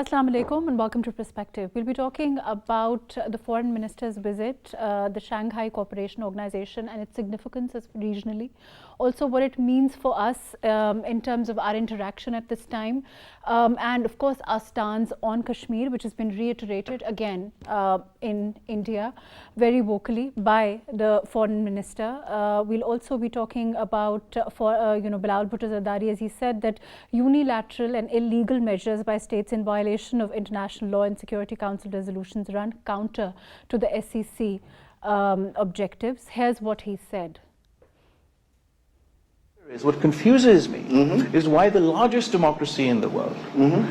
Assalamu alaikum and welcome to Perspective. We'll be talking about the foreign minister's visit, the Shanghai Cooperation Organization and its significance regionally. Also what it means for us in terms of our interaction at this time. And of course our stance on Kashmir, which has been reiterated again in India very vocally by the foreign minister. We'll also be talking about Bilal Bhutto Zardari, as he said, that unilateral and illegal measures by states in violation of international law and Security Council resolutions run counter to the SEC objectives. Here's what he said. What confuses me is why the largest democracy in the world,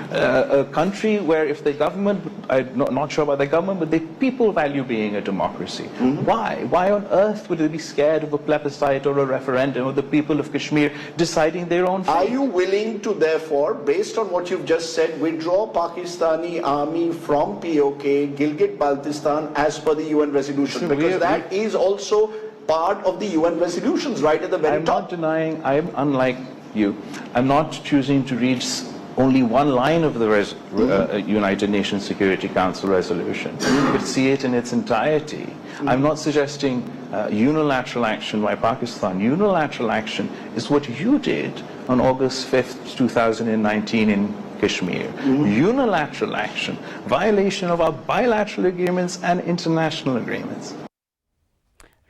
a country where if the government, I'm not sure about the government, but the people value being a democracy. Why? Why on earth would they be scared of a plebiscite or a referendum of the people of Kashmir deciding their own fate? Are you willing to therefore, based on what you've just said, withdraw Pakistani army from POK, Gilgit-Baltistan as per the UN resolution? Because that is also part of the UN resolutions, right at the very top. I'm not denying, I'm unlike you. I'm not choosing to read only one line of the United Nations Security Council resolution, but see it in its entirety. I'm not suggesting unilateral action by Pakistan. Unilateral action is what you did on August 5th, 2019 in Kashmir. Unilateral action, violation of our bilateral agreements and international agreements.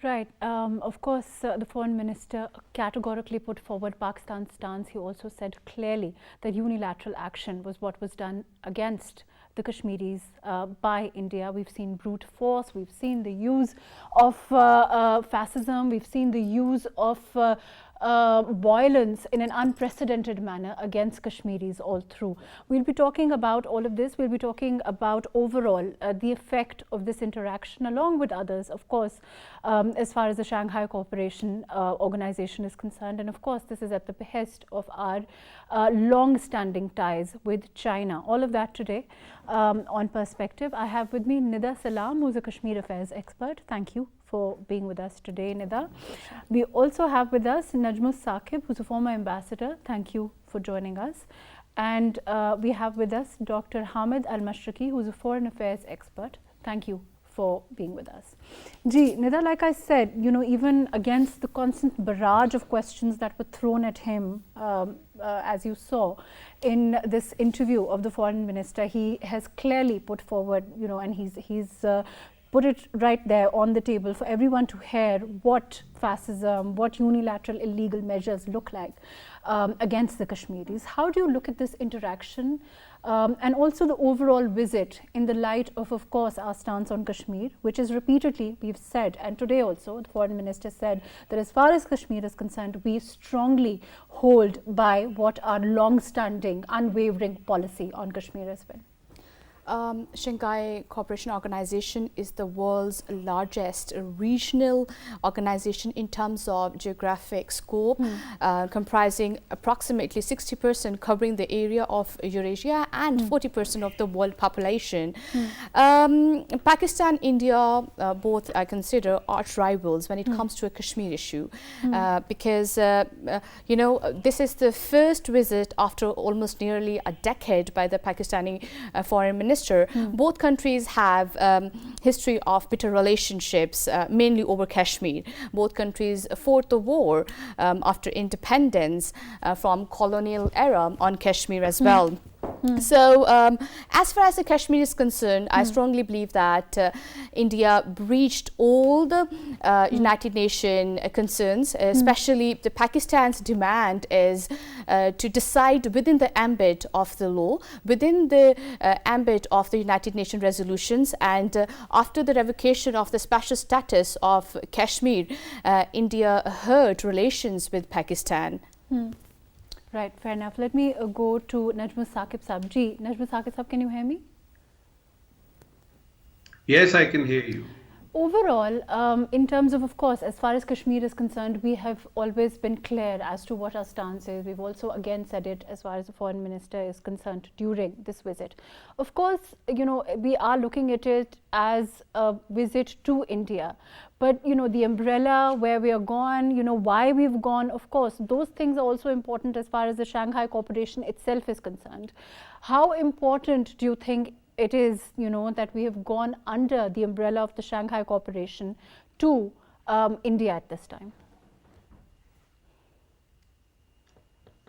Right. Of course, the foreign minister categorically put forward Pakistan's stance. He also said clearly that unilateral action was what was done against the Kashmiris by India. We've seen brute force, we've seen the use of fascism, we've seen the use of violence in an unprecedented manner against Kashmiris all through. We'll be talking about all of this. We'll be talking about overall the effect of this interaction along with others, of course, as far as the Shanghai Cooperation Organization is concerned. And of course, this is at the behest of our long-standing ties with China. All of that today on Perspective. I have with me Nida Salam, who's a Kashmir Affairs expert. Thank you for being with us today, Nida. We also have with us Najm Saqib, who's a former ambassador. Thank you for joining us. And we have with us Dr. Hamid Almashrqi, who's a foreign affairs expert. Thank you for being with us. Nida, like I said, even against the constant barrage of questions that were thrown at him, as you saw in this interview of the foreign minister, he has clearly put forward, and he's put it right there on the table for everyone to hear what fascism, what unilateral illegal measures look like against the Kashmiris. How do you look at this interaction and also the overall visit in the light of course, our stance on Kashmir, which is repeatedly we've said, and today also the foreign minister said that as far as Kashmir is concerned, we strongly hold by what our long-standing, unwavering policy on Kashmir has been. Shanghai Cooperation Organization is the world's largest regional organization in terms of geographic scope, comprising approximately 60% covering the area of Eurasia and 40% of the world population. Pakistan, India, both I consider arch rivals when it comes to a Kashmir issue, because this is the first visit after almost nearly a decade by the Pakistani foreign minister. Both countries have history of bitter relationships, mainly over Kashmir. Both countries fought the war after independence from colonial era on Kashmir as well. So as far as the Kashmir is concerned, I strongly believe that India breached all the United Nations concerns, especially the Pakistan's demand is to decide within the ambit of the law, within the ambit of the United Nations resolutions, and after the revocation of the special status of Kashmir, India hurt relations with Pakistan. Right, fair enough. Let me go to Najm Saqib Sahab. Najm Saqib Sahab, can you hear me? Yes, I can hear you. Overall, in terms of course, as far as Kashmir is concerned, we have always been clear as to what our stance is. We've also again said it as far as the foreign minister is concerned during this visit. Of course, we are looking at it as a visit to India. But, the umbrella, where we are gone, why we've gone, of course, those things are also important as far as the Shanghai Cooperation itself is concerned. How important do you think it is, that we have gone under the umbrella of the Shanghai Cooperation to India at this time?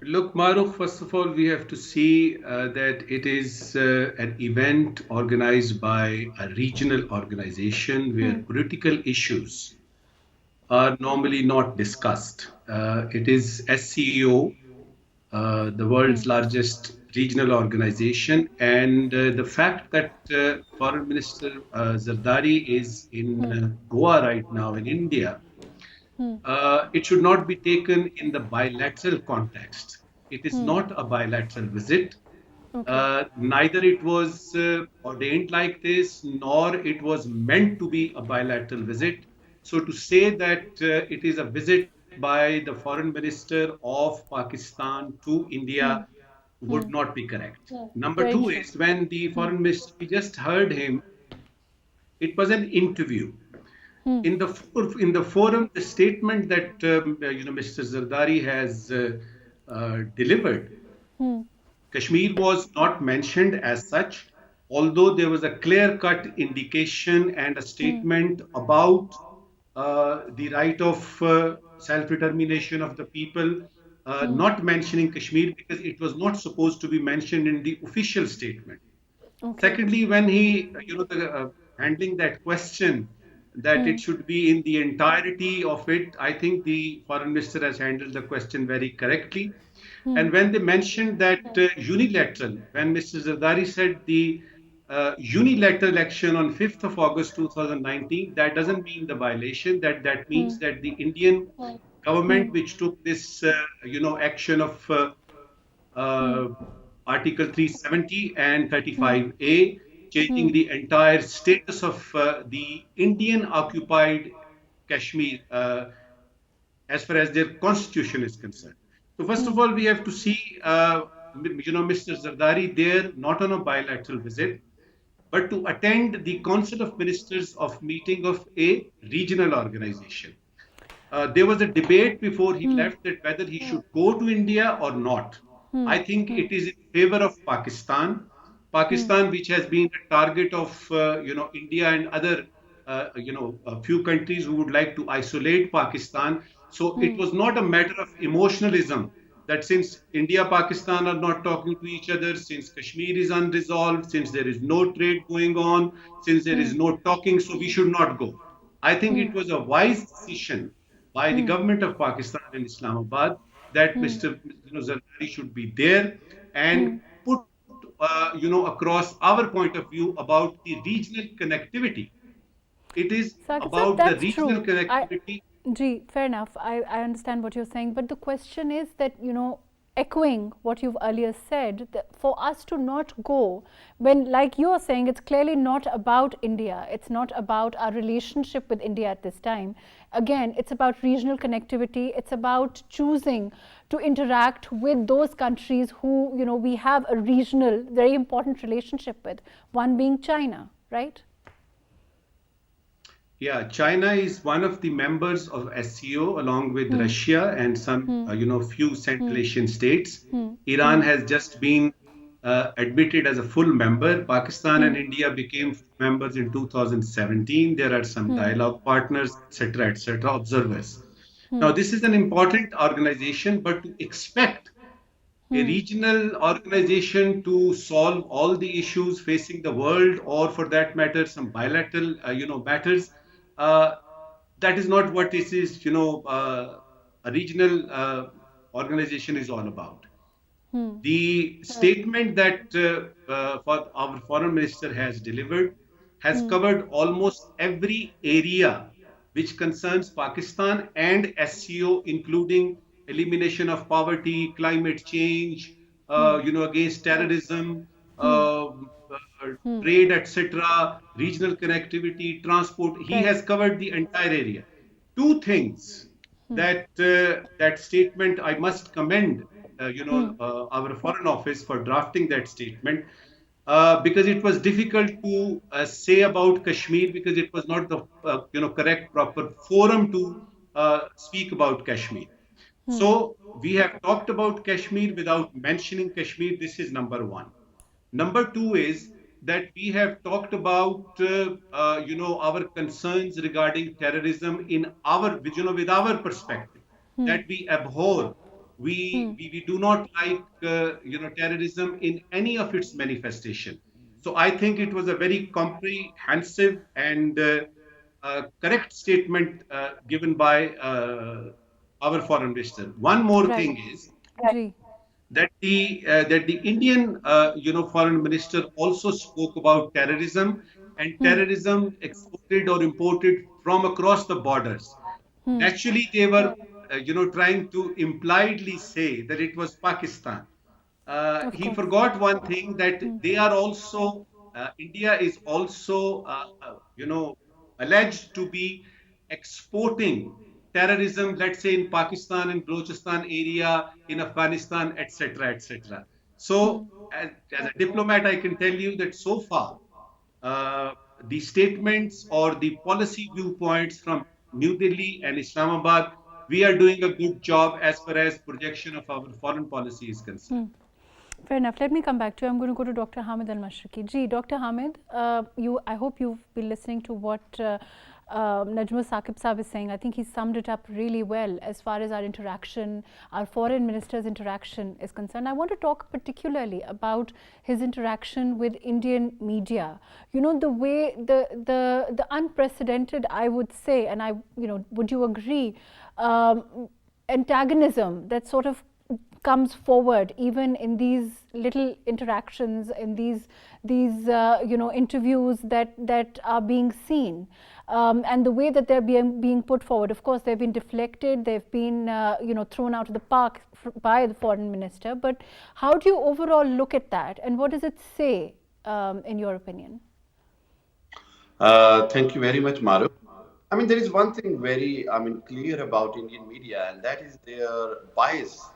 Look, Mahrukh, first of all, we have to see that it is an event organized by a regional organization where political issues are normally not discussed. It is SCO, the world's largest regional organization, and the fact that Foreign Minister Zardari is in Goa right now in India, it should not be taken in the bilateral context. It is not a bilateral visit. Okay. Neither it was ordained like this, nor it was meant to be a bilateral visit. So to say that it is a visit by the Foreign Minister of Pakistan to India would not be correct. Number two is when the Foreign Minister, we just heard him, it was an interview. In the forum, the statement that Mr. Zardari has delivered, Kashmir was not mentioned as such, although there was a clear-cut indication and a statement about the right of self-determination of the people, not mentioning Kashmir because it was not supposed to be mentioned in the official statement. Okay. Secondly, when he, handling that question that it should be in the entirety of it, I think the Foreign Minister has handled the question very correctly. And when they mentioned that unilateral, when Mr. Zardari said the unilateral action on 5th of August 2019, that doesn't mean the violation. That means that the Indian government, which took this, action of Article 370 and 35A, changing the entire status of the Indian occupied Kashmir as far as their constitution is concerned. So first of all, we have to see, Mr. Zardari there, not on a bilateral visit, but to attend the Council of Ministers of meeting of a regional organization. There was a debate before he left that whether he should go to India or not. I think it is in favor of Pakistan. Pakistan, which has been a target of, India and other, a few countries who would like to isolate Pakistan. So it was not a matter of emotionalism that since India, Pakistan are not talking to each other, since Kashmir is unresolved, since there is no trade going on, since there is no talking, so we should not go. I think it was a wise decision by the government of Pakistan and Islamabad that Mr. Zardari should be there and put, across our point of view about the regional connectivity. It is about the regional connectivity. Fair enough. I understand what you're saying, but the question is that, echoing what you've earlier said, that for us to not go, when, like you're saying, it's clearly not about India, it's not about our relationship with India at this time. Again, it's about regional connectivity, it's about choosing to interact with those countries who, we have a regional, very important relationship with, one being China, right? Yeah, China is one of the members of SCO along with Russia and some, few Central Asian states. Iran has just been admitted as a full member. Pakistan and India became members in 2017. There are some dialogue partners, etc., observers. Now, this is an important organization, but to expect a regional organization to solve all the issues facing the world, or for that matter, some bilateral, matters, that is not what this is, a regional organization is all about. The statement that our foreign minister has delivered has covered almost every area which concerns Pakistan and SCO, including elimination of poverty, climate change, against terrorism, trade, etc., regional connectivity, transport. He has covered the entire area. Two things that that statement I must commend, our Foreign Office for drafting that statement. Because it was difficult to say about Kashmir because it was not the correct proper forum to speak about Kashmir. So we have talked about Kashmir without mentioning Kashmir. This is number one. Number two is that we have talked about our concerns regarding terrorism in our with our perspective that we abhor. We do not like terrorism in any of its manifestation. So I think it was a very comprehensive and correct statement given by our foreign minister. One more thing is that the Indian foreign minister also spoke about terrorism and terrorism exported or imported from across the borders. Naturally, they were trying to impliedly say that it was Pakistan. He forgot one thing that they are also India is also alleged to be exporting terrorism, let's say in Pakistan and Balochistan area, in Afghanistan, etc., etc. So, as a diplomat, I can tell you that so far, the statements or the policy viewpoints from New Delhi and Islamabad, we are doing a good job as far as projection of our foreign policy is concerned. Fair enough. Let me come back to you. I'm going to go to Dr. Hamid Almashrqi. Ji, Dr. Hamid, I hope you've been listening to what Najm Saqib Sahib is saying. I think he summed it up really well as far as our interaction, our foreign minister's interaction is concerned. I want to talk particularly about his interaction with Indian media. You know, the way, the unprecedented, I would say, and would you agree, antagonism that sort of comes forward even in these little interactions, in these interviews that are being seen, and the way that they're being put forward. Of course, they've been deflected, they've been thrown out of the park by the foreign minister. But how do you overall look at that, and what does it say in your opinion? Thank you very much, Mahrukh. I mean, there is one thing very clear about Indian media, and that is their bias.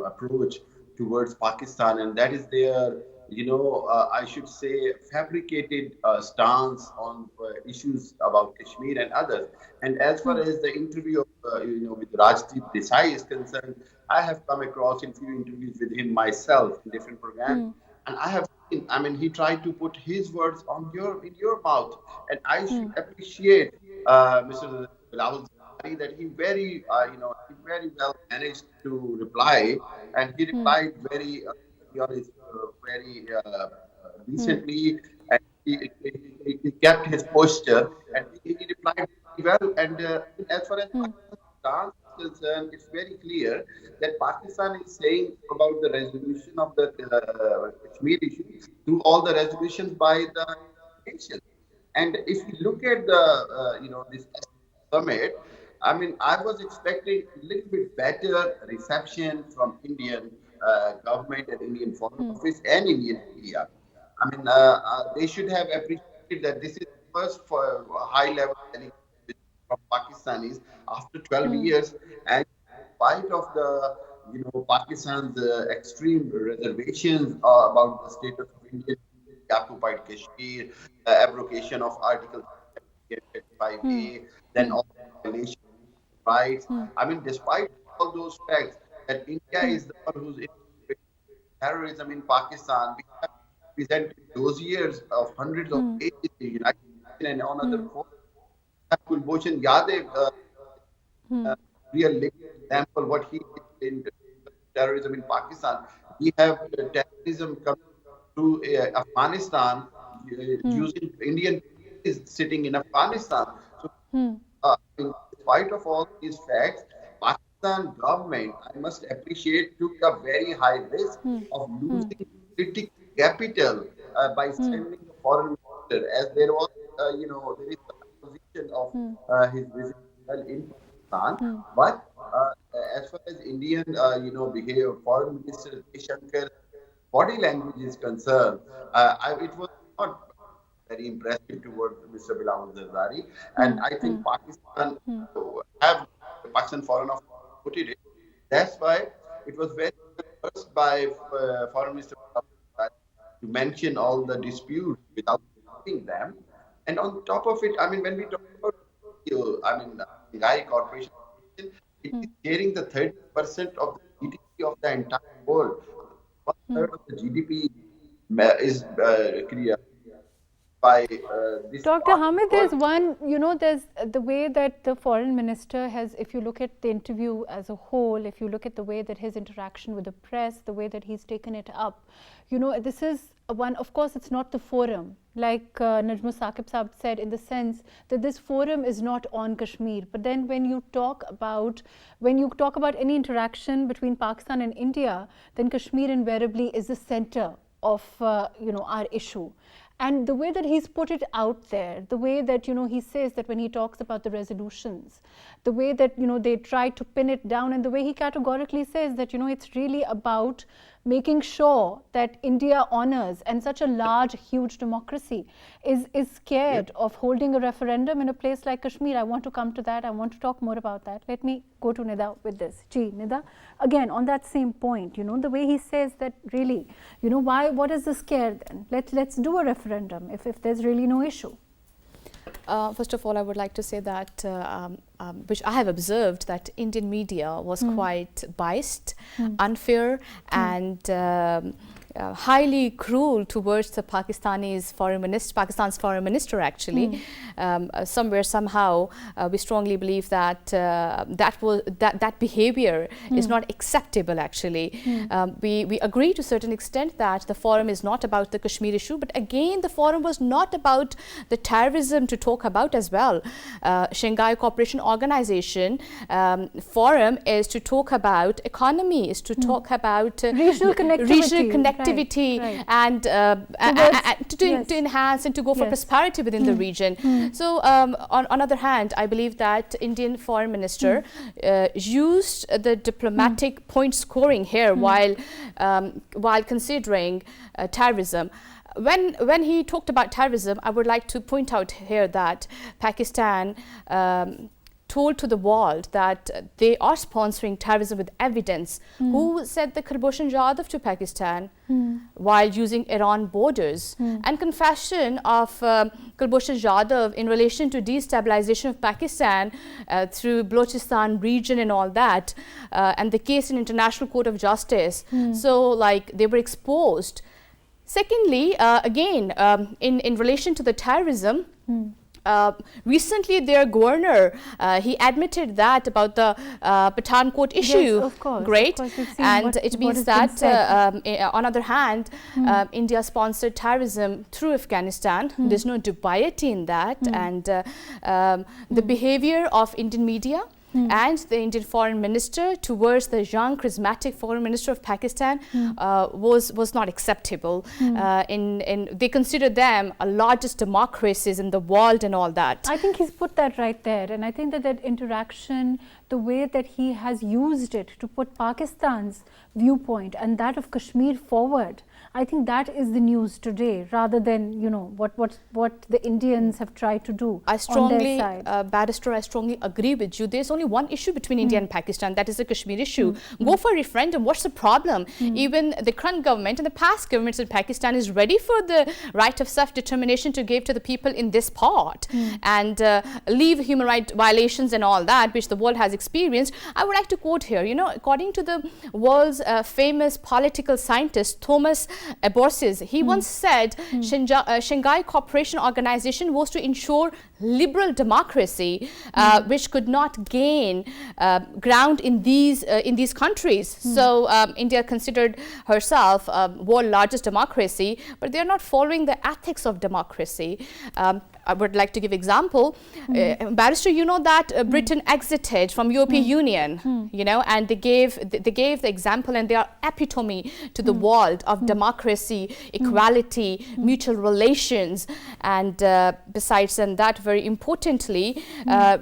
Approach towards Pakistan, and that is their, I should say, fabricated stance on issues about Kashmir and others. And as far as the interview of, with Rajdeep Desai is concerned, I have come across in few interviews with him myself in different programs, and I have seen, he tried to put his words in your mouth, and I should appreciate Mr. Bilawal that he very well managed to reply, and he replied very very decently, and he kept his posture, and he replied very well. And as far as Pakistan is concerned, it's very clear that Pakistan is saying about the resolution of the Kashmir issue through all the resolutions by the nation. And if you look at the this summit, I was expecting a little bit better reception from Indian government and Indian Foreign Office and Indian media. They should have appreciated that this is the first for high-level delegation from Pakistanis after 12 years, and in spite of the Pakistan's extreme reservations about the status of Indian occupied Kashmir, abrogation of Article 5A, then all the violations rights. Despite all those facts, that India is the one who's in terrorism in Pakistan, we have presented those years of hundreds of cases in the United Nations and on other forums. Kulbhushan Yadav, real living example what he did in terrorism in Pakistan. We have terrorism coming through Afghanistan using Indian is sitting in Afghanistan. So, in spite of all these facts, Pakistan government, I must appreciate, took a very high risk of losing critical capital by sending a foreign minister, as there was, there is a position of his visit in Pakistan. But as far as Indian, behavior, foreign minister Shankar body language is concerned, it was not very impressive towards Mr. Bilal Zardari. And I think Pakistan Pakistan Foreign Office put it. That's why it was very first by Foreign Minister to mention all the disputes without mentioning them. And on top of it, I mean, when we talk about, Shanghai Corporation, it is sharing the 30% of the GDP of the entire world. 1/3 of the GDP is by this. Dr. Hamid, there's one, there's the way that the foreign minister has, if you look at the interview as a whole, if you look at the way that his interaction with the press, the way that he's taken it up, this is one, of course, it's not the forum, like Najm Saqib Saab said, in the sense that this forum is not on Kashmir. But then when you talk about any interaction between Pakistan and India, then Kashmir invariably is the center of, our issue. And the way that he's put it out there, the way that, he says that when he talks about the resolutions, the way that, they try to pin it down, and the way he categorically says that, it's really about making sure that India honors, and such a large, huge democracy is scared of holding a referendum in a place like Kashmir. I want to come to that. I want to talk more about that. Let me go to Nida with this. Nida, again, on that same point, the way he says that really, what is the scare then? Let's do a referendum if there's really no issue. First of all, I would like to say that, which I have observed, that Indian media was quite biased, unfair, and highly cruel towards the Pakistan's foreign minister. Actually, somewhere somehow we strongly believe that that behavior is not acceptable. Actually, we agree to a certain extent that the forum is not about the Kashmir issue, but again, the forum was not about the terrorism to talk about as well. Shanghai Cooperation Organization forum is to talk about economy, is to talk about regional connectivity. Right. And to enhance and to go for prosperity within the region. So on other hand, I believe that Indian foreign minister used the diplomatic point scoring here while considering terrorism. When he talked about terrorism, I would like to point out here that Pakistan told to the world that they are sponsoring terrorism with evidence. Who said the Kulbhushan Yadav to Pakistan while using Iran borders? And confession of Kulbhushan Yadav in relation to destabilization of Pakistan through Balochistan region and all that, and the case in International Court of Justice. So like they were exposed. Secondly, again, in relation to the terrorism, recently their governor, he admitted that about the Pathankot issue. Yes, of course. Great. Of course, and it means that on other hand, India sponsored terrorism through Afghanistan. There's no dubiety in that. And the behavior of Indian media and the Indian foreign minister towards the young charismatic foreign minister of Pakistan was not acceptable. They consider them a largest democracies in the world and all that. I think he's put that right there, and I think that interaction, the way that he has used it to put Pakistan's viewpoint and that of Kashmir forward, I think that is the news today, rather than what the Indians have tried to do on their side. Barrister, I strongly agree with you. There's only one issue between India and Pakistan, that is the Kashmir issue. Go for a referendum. What's the problem? Even the current government and the past governments in Pakistan is ready for the right of self-determination to give to the people in this part and leave human rights violations and all that, which the world has experienced. I would like to quote here, according to the world's famous political scientist Thomas Aborsis, he once said Shanghai Cooperation Organization was to ensure liberal democracy, which could not gain ground in these countries. So India considered herself world's largest democracy, but they are not following the ethics of democracy. I would like to give example. Barrister, that Britain exited from European Union, and they gave the example, and they are epitome to the world of democracy, equality, mutual relations, and besides that, very importantly,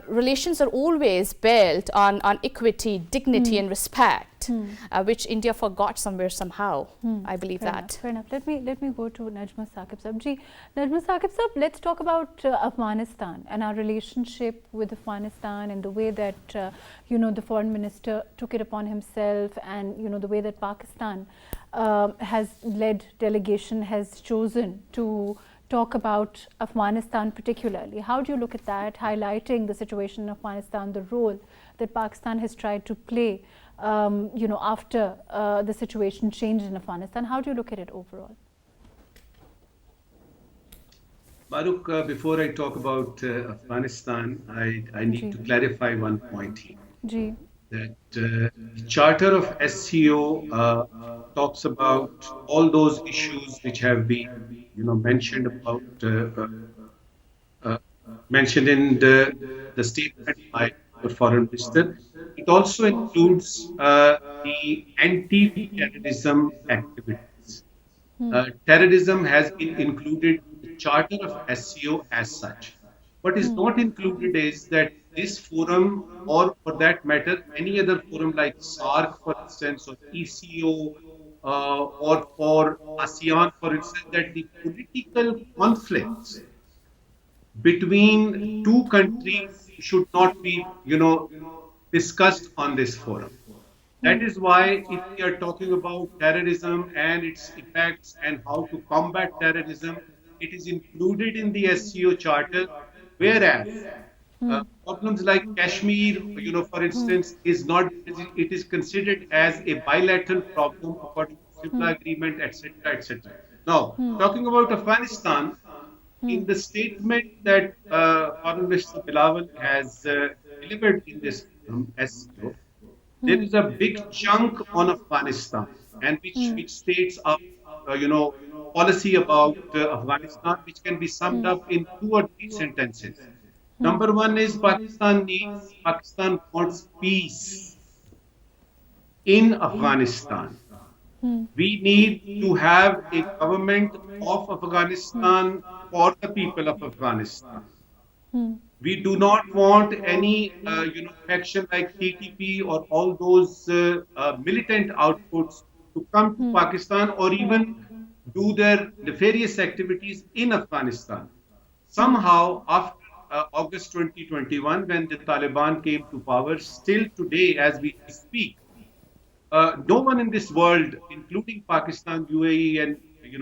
relations are always built on equity, dignity, and respect. impact, which India forgot somewhere somehow. I believe that. Fair enough. Let me go to Najm Saqib Sahab. Ji, Najm Saqib Sahab, let's talk about Afghanistan and our relationship with Afghanistan and the way that the foreign minister took it upon himself, and the way that Pakistan has led delegation, has chosen to talk about Afghanistan particularly. How do you look at that, highlighting the situation in Afghanistan, the role that Pakistan has tried to play, after the situation changed in Afghanistan? How do you look at it overall? Mahrukh, before I talk about Afghanistan, I need to clarify one point here. Ji. That the Charter of SCO talks about all those issues which have been, mentioned in the statement by the foreign minister. It also includes the anti-terrorism activities. Terrorism has been included in the Charter of SCO as such. What is not included is that this forum, or for that matter, any other forum like SARC, for instance, or ECO, or for ASEAN, for instance, that the political conflicts between two countries should not be, discussed on this forum. That is why if we are talking about terrorism and its effects and how to combat terrorism, it is included in the SCO Charter, whereas problems like Kashmir, for instance, is not, it is considered as a bilateral problem according to Simla Agreement, etc., etc. Now, talking about Afghanistan, in the statement that Foreign Minister Bilawal has delivered in this SCO, there is a big chunk on Afghanistan, and which states our, policy about Afghanistan, which can be summed up in 2 or 3 sentences. Number one is Pakistan wants peace in Afghanistan. We need to have a government of Afghanistan for the people of Afghanistan. We do not want any, faction like TTP or all those militant outputs to come to Pakistan or even do their nefarious activities in Afghanistan. Somehow, after August 2021, when the Taliban came to power, still today, as we speak, no one in this world, including Pakistan, UAE, and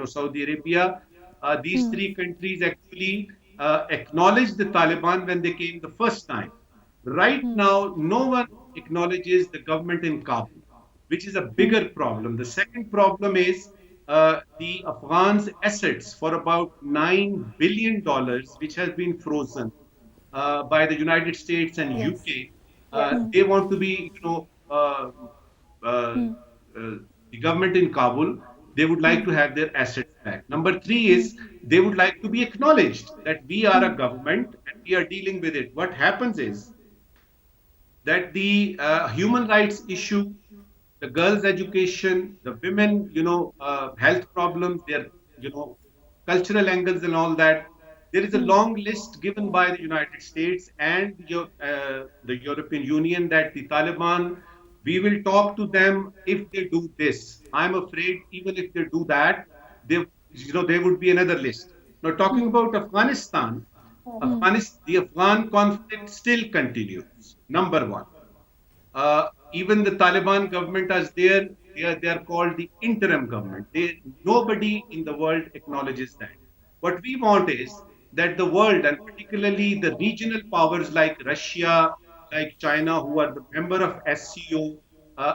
Saudi Arabia, these 3 countries actually acknowledged the Taliban when they came the first time. Right now, no one acknowledges the government in Kabul, which is a bigger problem. The second problem is the Afghans' assets for about $9 billion, which has been frozen by the United States and UK. They want to be, the government in Kabul, they would like to have their assets back. Number 3 is they would like to be acknowledged that we are a government and we are dealing with it. What happens is that the human rights issue, the girls' education, the women, health problems, their, cultural angles and all that. There is a long list given by the United States and the European Union that the Taliban, we will talk to them if they do this. I'm afraid even if they do that, there would be another list. Now, talking about Afghanistan, the Afghan conflict still continues. Number 1. Even the Taliban government is there. They are called the interim government. Nobody in the world acknowledges that. What we want is that the world, and particularly the regional powers like Russia, like China, who are the member of SCO,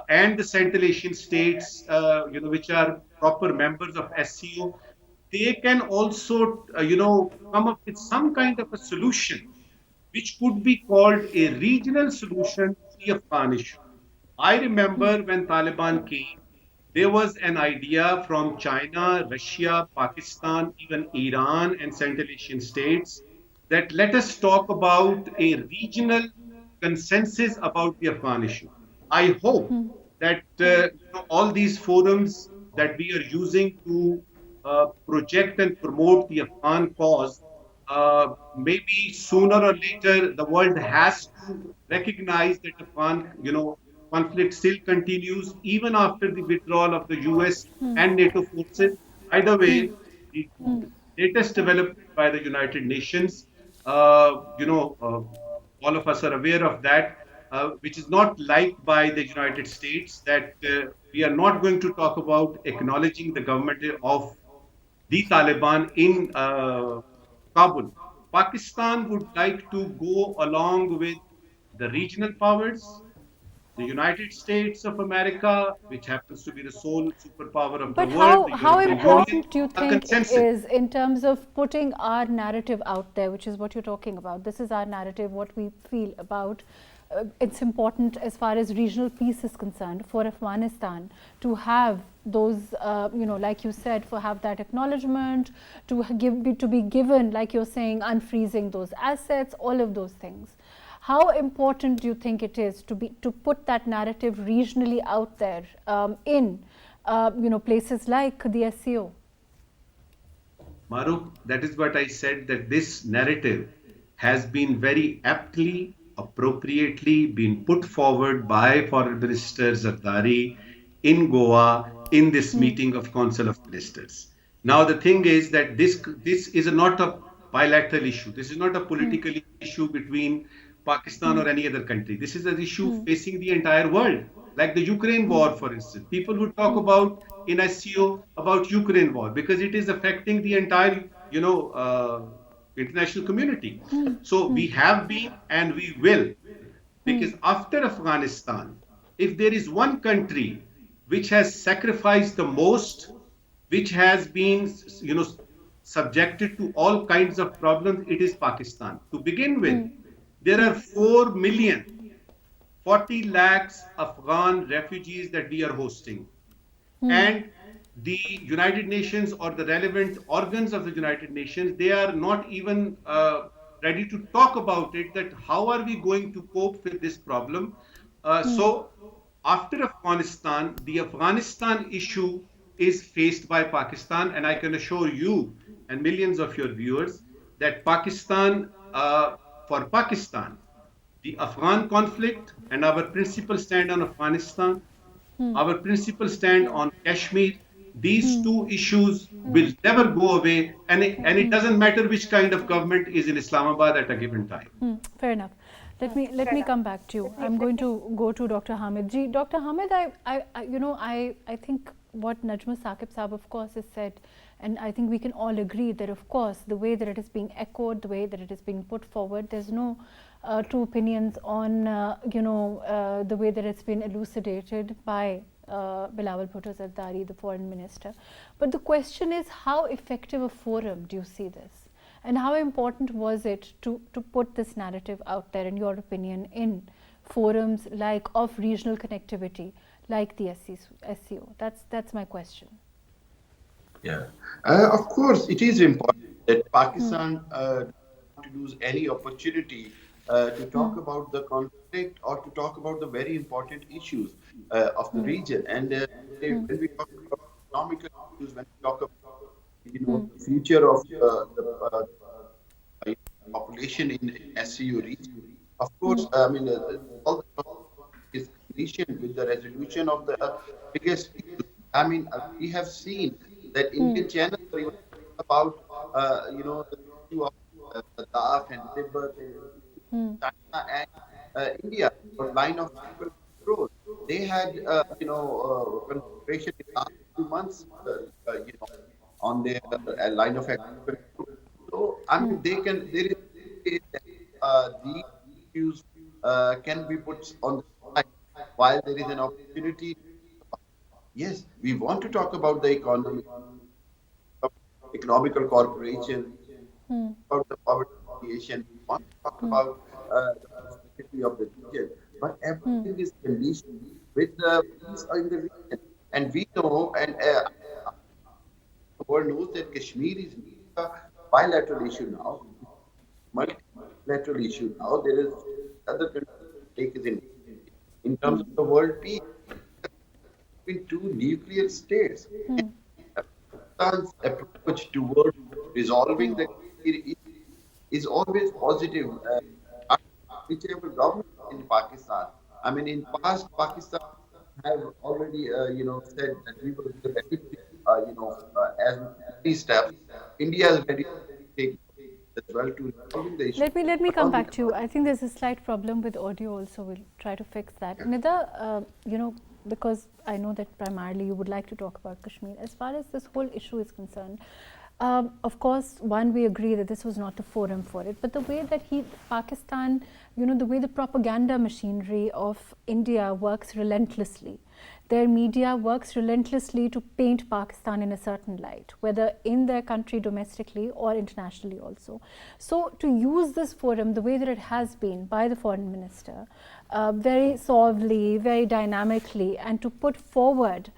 and the Central Asian states, which are proper members of SCO, they can also, come up with some kind of a solution, which could be called a regional solution to the Afghan issue. I remember when Taliban came, there was an idea from China, Russia, Pakistan, even Iran and Central Asian states that let us talk about a regional consensus about the Afghan issue. I hope that all these forums that we are using to project and promote the Afghan cause, maybe sooner or later the world has to recognize that Afghan, conflict still continues even after the withdrawal of the US and NATO forces. By the way, the latest development by the United Nations, all of us are aware of that, which is not liked by the United States, that we are not going to talk about acknowledging the government of the Taliban in Kabul. Pakistan would like to go along with the regional powers, the United States of America, which happens to be the sole superpower of the But world, the how European Union, important do you a think it consensus. is in terms of putting our narrative out there, which is what you're talking about? This is our narrative, what we feel about. It's important as far as regional peace is concerned for Afghanistan to have those, like you said, for have that acknowledgement, to be given, like you're saying, unfreezing those assets, all of those things. How important do you think it is to put that narrative regionally out there in places like the SCO? Mahrukh, that is what I said, that this narrative has been very aptly, appropriately been put forward by Foreign Minister Zardari in Goa in this meeting of Council of Ministers. Now the thing is that this is not a bilateral issue. This is not a political issue between Pakistan or any other country. This is an issue facing the entire world, like the Ukraine war, for instance. People would talk about in SCO about Ukraine war because it is affecting the entire, international community. So we have been and we will, because after Afghanistan, if there is one country which has sacrificed the most, which has been, subjected to all kinds of problems, it is Pakistan. To begin with, there are 4 million, 40 lakhs Afghan refugees that we are hosting. And the United Nations or the relevant organs of the United Nations, they are not even ready to talk about it, that how are we going to cope with this problem. So after Afghanistan, the Afghanistan issue is faced by Pakistan, and I can assure you and millions of your viewers that Pakistan, for Pakistan, the Afghan conflict and our principal stand on Afghanistan, our principal stand on Kashmir, these two issues will never go away, and it doesn't matter which kind of government is in Islamabad at a given time. Fair enough. Let me come back to you. I'm going to go to Dr. Hamid ji. Dr. Hamid, I think what Najm Saqib Sahab, of course, has said, and I think we can all agree that, of course, the way that it is being echoed, the way that it is being put forward, there's no two opinions on, the way that it's been elucidated by Bilawal Bhutto Zardari, the foreign minister. But the question is, how effective a forum do you see this? And how important was it to put this narrative out there, in your opinion, in forums like of regional connectivity, like the SCO? That's my question. Yeah, of course, it is important that Pakistan to lose any opportunity to talk about the conflict or to talk about the very important issues of the region. And when we talk about economic issues, when we talk about the future of the population in SCO region, of course, all the is conditioned with the resolution of the biggest issues. We have seen that Indian channels are even about the issue of Ladakh and Tibet and China and India, or line of control. They had configuration in the last 2 months on their line of control. So there is these issues can be put on the side while there is an opportunity. Yes, we want to talk about the economical cooperation, about the poverty creation. We want to talk about the prosperity of the region, but everything is conditioned with the peace in the region. And we know, and the world knows that Kashmir is a bilateral issue now, multilateral issue now. There is other countries in terms of the world peace between two nuclear states. Pakistan's approach towards resolving the is always positive. Whichever government in Pakistan, I mean, in past, Pakistan have already, said that we will be ready to, as many steps. India is ready to take as well to resolving the issue. Let me But come on the back to you. I think there's a slight problem with audio also. We'll try to fix that. Nida, because I know that primarily you would like to talk about Kashmir. As far as this whole issue is concerned, of course, one, we agree that this was not the forum for it, but the way that Pakistan, the way the propaganda machinery of India works relentlessly. Their media works relentlessly to paint Pakistan in a certain light, whether in their country domestically or internationally also. So to use this forum the way that it has been by the foreign minister, very suavely, very dynamically, and to put forward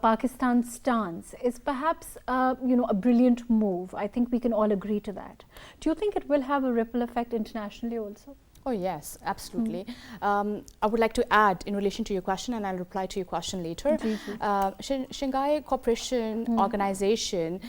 Pakistan's stance is perhaps a brilliant move. I think we can all agree to that. Do you think it will have a ripple effect internationally also? Oh yes, absolutely. I would like to add in relation to your question, and I'll reply to your question later. Shanghai Cooperation Organization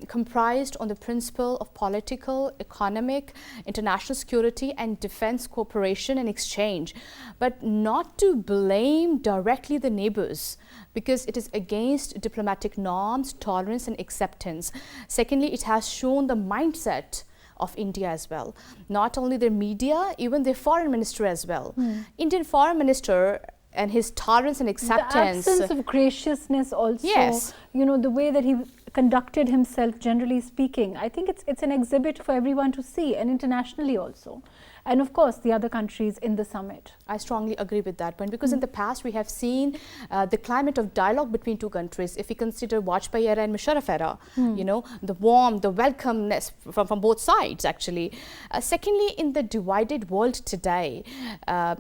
comprised on the principle of political, economic, international security and defense cooperation and exchange, but not to blame directly the neighbors, because it is against diplomatic norms, tolerance and acceptance. Secondly, it has shown the mindset of India as well. Not only their media, even their foreign minister as well. Indian foreign minister and his tolerance and acceptance. The absence of graciousness also. Yes. The way that he conducted himself, generally speaking. I think it's an exhibit for everyone to see, and internationally also. And of course, the other countries in the summit. I strongly agree with that point, because in the past we have seen the climate of dialogue between two countries. If we consider Vajpayee era and Musharraf era, the warmth, the welcomeness from both sides actually. Secondly, in the divided world today,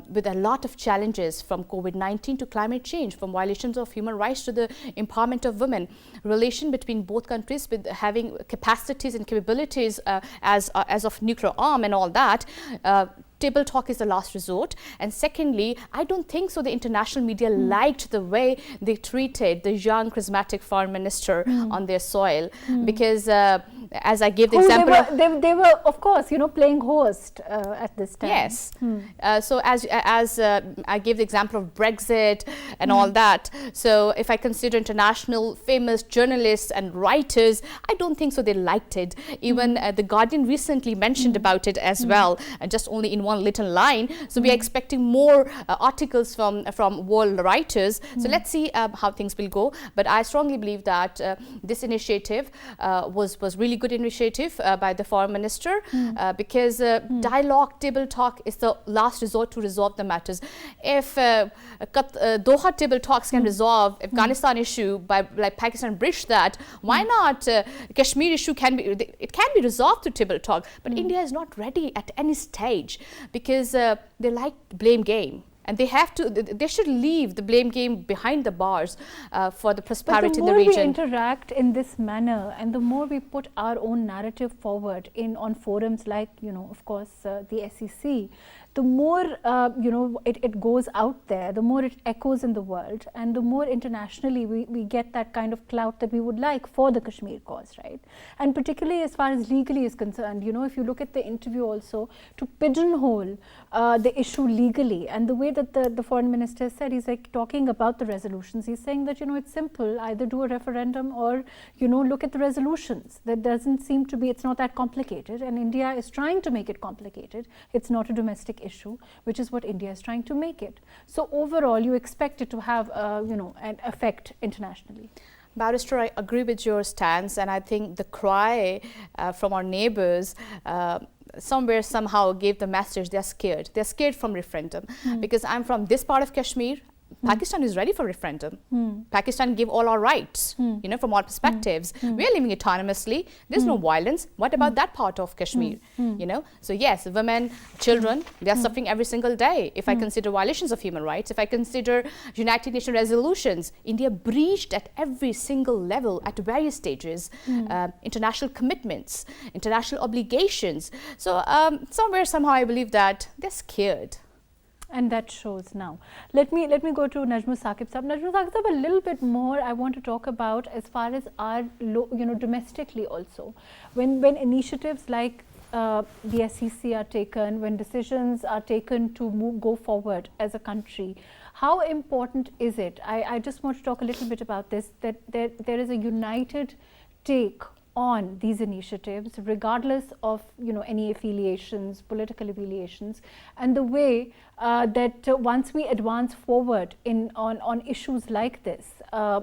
with a lot of challenges from COVID-19 to climate change, from violations of human rights to the empowerment of women, relation between both countries with having capacities and capabilities as of nuclear arm and all that, table talk is the last resort. And secondly, I don't think so the international media liked the way they treated the young charismatic foreign minister on their soil, because as I gave the example, they were of course playing host at this time. Yes. So as I gave the example of Brexit and all that, so if I consider international famous journalists and writers, I don't think so they liked it. Even the Guardian recently mentioned about it as well, just only in one little line. So we are expecting more articles from world writers. So let's see how things will go. But I strongly believe that this initiative was really good initiative by the foreign minister, because dialogue, table talk is the last resort to resolve the matters. If Doha table talks can resolve Afghanistan issue by Pakistan bridge that, why not Kashmir issue can be resolved through table talk? But India is not ready at any stage, because they like blame game. And they should leave the blame game behind the bars for the prosperity in the region. But the more we interact in this manner, and the more we put our own narrative forward on forums like, of course, the SEC, the more it goes out there, the more it echoes in the world, and the more internationally we get that kind of clout that we would like for the Kashmir cause, right? And particularly as far as legally is concerned, if you look at the interview also, to pigeonhole the issue legally, and the way that the foreign minister said, he's like talking about the resolutions, he's saying that it's simple, either do a referendum or look at the resolutions. That doesn't seem to be, it's not that complicated, and India is trying to make it complicated. It's not a domestic issue, which is what India is trying to make it. So overall, you expect it to have an effect internationally. Barrister, I agree with your stance, and I think the cry from our neighbors somewhere somehow gave the message they're scared. They're scared from referendum, because I'm from this part of Kashmir. Pakistan is ready for referendum. Pakistan gave all our rights, from our perspectives. We are living autonomously. There's no violence. What about that part of Kashmir? So yes, women, children, they are suffering every single day. If I consider violations of human rights, if I consider United Nations resolutions, India breached at every single level at various stages, international commitments, international obligations. So somewhere, somehow, I believe that they're scared. And that shows now. Let me go to Najm Saqib Sahib. Najm Saqib Sahib, a little bit more I want to talk about as far as our domestically also. When initiatives like the SCC are taken, when decisions are taken to go forward as a country, how important is it? I just want to talk a little bit about this, that there is a united take on these initiatives, regardless of any affiliations, political affiliations, and the way that once we advance forward on issues like this,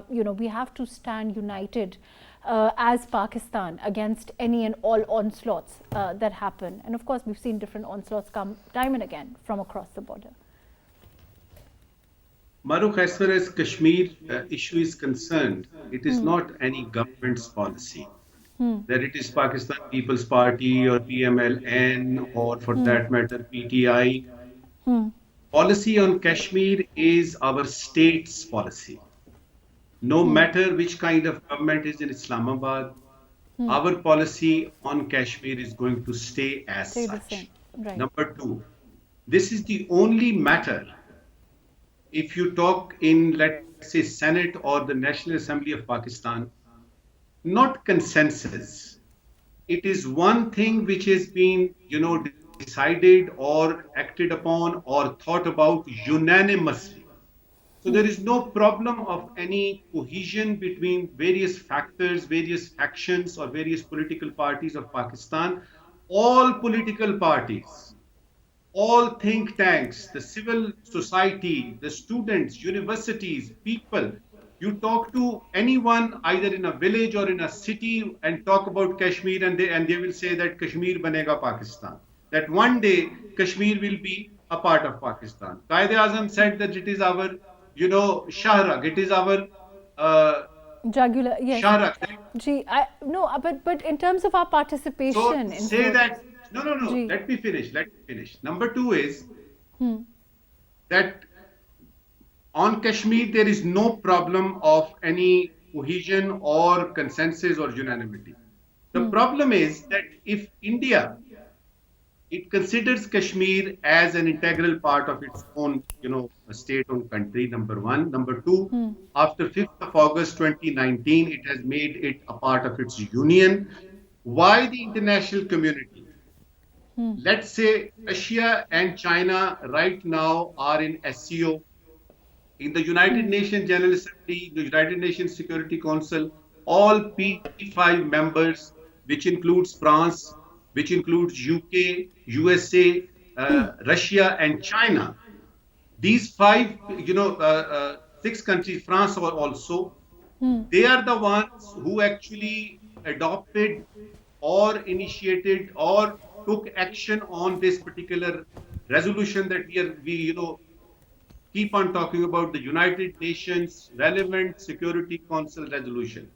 we have to stand united as Pakistan against any and all onslaughts that happen. And of course, we've seen different onslaughts come time and again from across the border. Mahrukh, as far as Kashmir issue is concerned, it is not any government's policy. That it is Pakistan People's Party or PMLN or for that matter PTI. Policy on Kashmir is our state's policy. No matter which kind of government is in Islamabad, our policy on Kashmir is going to stay as such. Right. Number two, this is the only matter, if you talk in, let's say, Senate or the National Assembly of Pakistan, not consensus. It is one thing which has been, decided or acted upon or thought about unanimously. So there is no problem of any cohesion between various factors, various factions or various political parties of Pakistan. All political parties, all think tanks, the civil society, the students, universities, people, you talk to anyone either in a village or in a city and talk about Kashmir and they will say that Kashmir banega Pakistan. That one day Kashmir will be a part of Pakistan. Quaid-e-Azam said that it is our, ShahRukh, it is our Jugular, yes. ShahRukh. But in terms of our participation, so say that. No. Let me finish. Number two is that on Kashmir, there is no problem of any cohesion or consensus or unanimity. The problem is that if India, it considers Kashmir as an integral part of its own, state-owned country, number one. Number two, after 5th of August 2019, it has made it a part of its union. Why the international community? Let's say Russia and China right now are in SCO. In the United Nations General Assembly, the United Nations Security Council, all P5 members, which includes France, which includes UK, USA, Russia and China. These five, 6 countries, France also, they are the ones who actually adopted or initiated or took action on this particular resolution that we keep on talking about, the United Nations relevant Security Council resolution.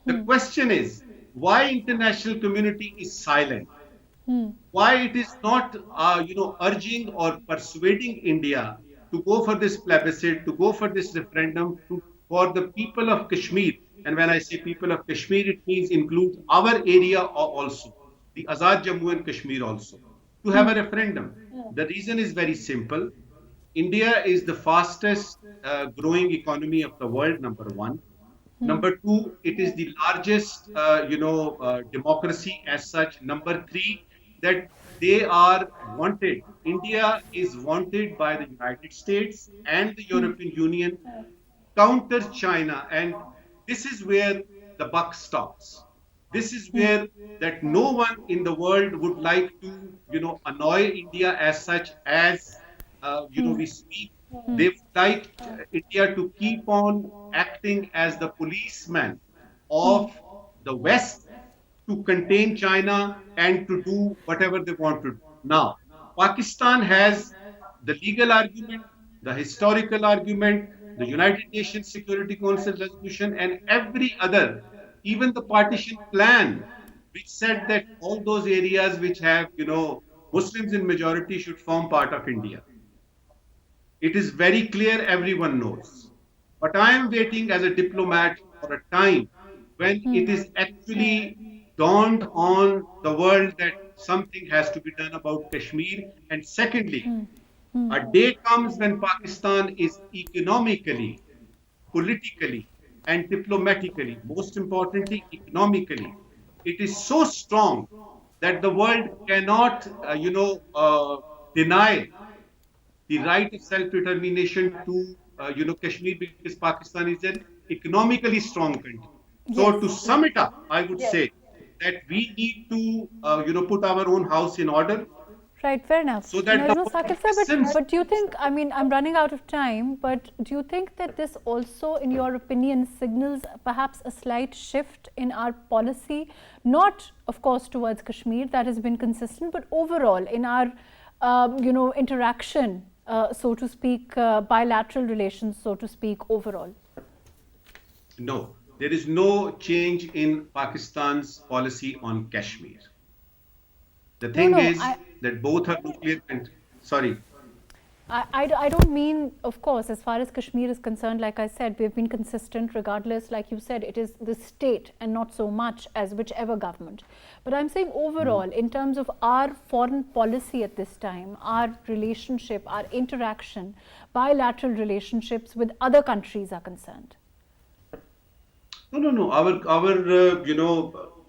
The question is, why international community is silent? Why it is not, urging or persuading India to go for this plebiscite, to go for this referendum for the people of Kashmir? And when I say people of Kashmir, it means includes our area also, the Azad Jammu and Kashmir also, to have a referendum. The reason is very simple. India is the fastest growing economy of the world, number one. Number two, it is the largest, democracy as such. Number three, that they are wanted. India is wanted by the United States and the European Union, counter China. And this is where the buck stops. This is where that no one in the world would like to, annoy India as such as we speak. They would like India to keep on acting as the policeman of the West to contain China and to do whatever they want to do. Now, Pakistan has the legal argument, the historical argument, the United Nations Security Council resolution, and every other, even the partition plan, which said that all those areas which have, Muslims in majority should form part of India. It is very clear, everyone knows. But I am waiting as a diplomat for a time when it is actually dawned on the world that something has to be done about Kashmir. And secondly, a day comes when Pakistan is economically, politically, and diplomatically, most importantly, economically, it is so strong that the world cannot, deny the right of self-determination to, Kashmir, because Pakistan is an economically strong country. So to sum it up, I would say that we need to, put our own house in order. Right, fair enough. So that Najm, Saqib sir, but do you think, I mean, I'm running out of time, but do you think that this also, in your opinion, signals perhaps a slight shift in our policy, not, of course, towards Kashmir, that has been consistent, but overall in our, interaction, so to speak, bilateral relations, so to speak, overall? No, there is no change in Pakistan's policy on Kashmir. The thing is that both are nuclear countries. Sorry. I don't mean, of course, as far as Kashmir is concerned, like I said, we've been consistent regardless, like you said, it is the state and not so much as whichever government. But I'm saying overall, in terms of our foreign policy at this time, our relationship, our interaction, bilateral relationships with other countries are concerned. No. Our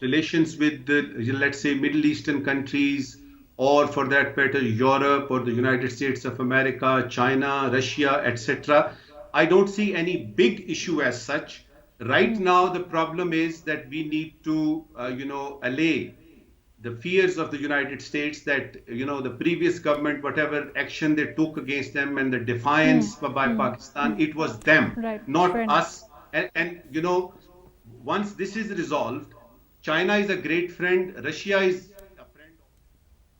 relations with the, let's say, Middle Eastern countries, or for that matter, Europe or the United States of America, China, Russia, etc. I don't see any big issue as such. Right now, the problem is that we need to, allay the fears of the United States that, the previous government, whatever action they took against them and the defiance by Pakistan, it was them, not us. And once this is resolved, China is a great friend, Russia is a friend.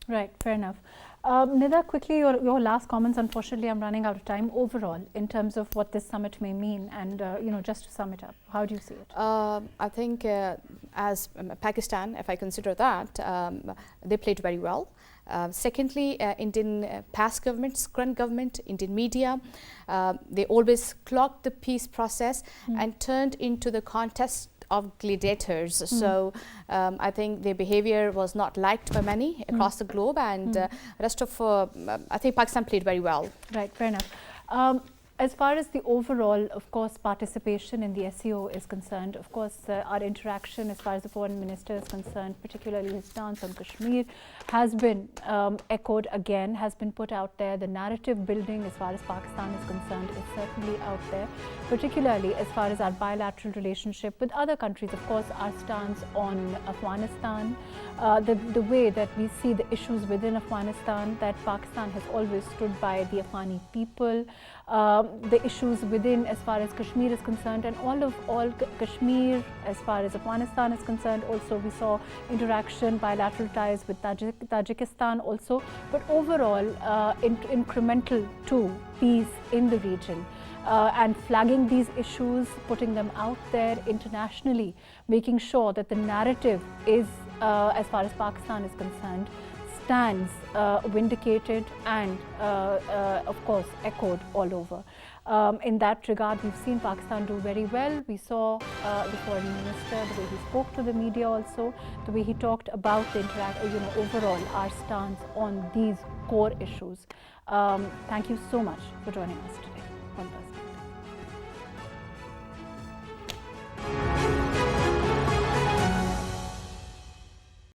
Right, fair enough. Nida, quickly, your last comments. Unfortunately, I'm running out of time. Overall, in terms of what this summit may mean, and just to sum it up, how do you see it? I think as Pakistan, if I consider that, they played very well. Secondly, Indian past governments, current government, Indian media, they always clocked the peace process and turned into the contest of gladiators. So I think their behavior was not liked by many across the globe, and rest of I think Pakistan played very well. Right, fair enough. As far as the overall, of course, participation in the SCO is concerned, of course, our interaction as far as the foreign minister is concerned, particularly his stance on Kashmir, has been echoed again, has been put out there. The narrative building as far as Pakistan is concerned is certainly out there, particularly as far as our bilateral relationship with other countries. Of course, our stance on Afghanistan, the way that we see the issues within Afghanistan, that Pakistan has always stood by the Afghani people, the issues within as far as Kashmir is concerned, and all Kashmir as far as Afghanistan is concerned. Also, we saw interaction, bilateral ties with Tajikistan also, but overall incremental to peace in the region. And flagging these issues, putting them out there internationally, making sure that the narrative is, as far as Pakistan is concerned, stands vindicated and of course echoed all over. In that regard, we've seen Pakistan do very well. We saw the foreign minister, the way he spoke to the media also, the way he talked about the overall our stance on these core issues. Thank you so much for joining us today on Thursday.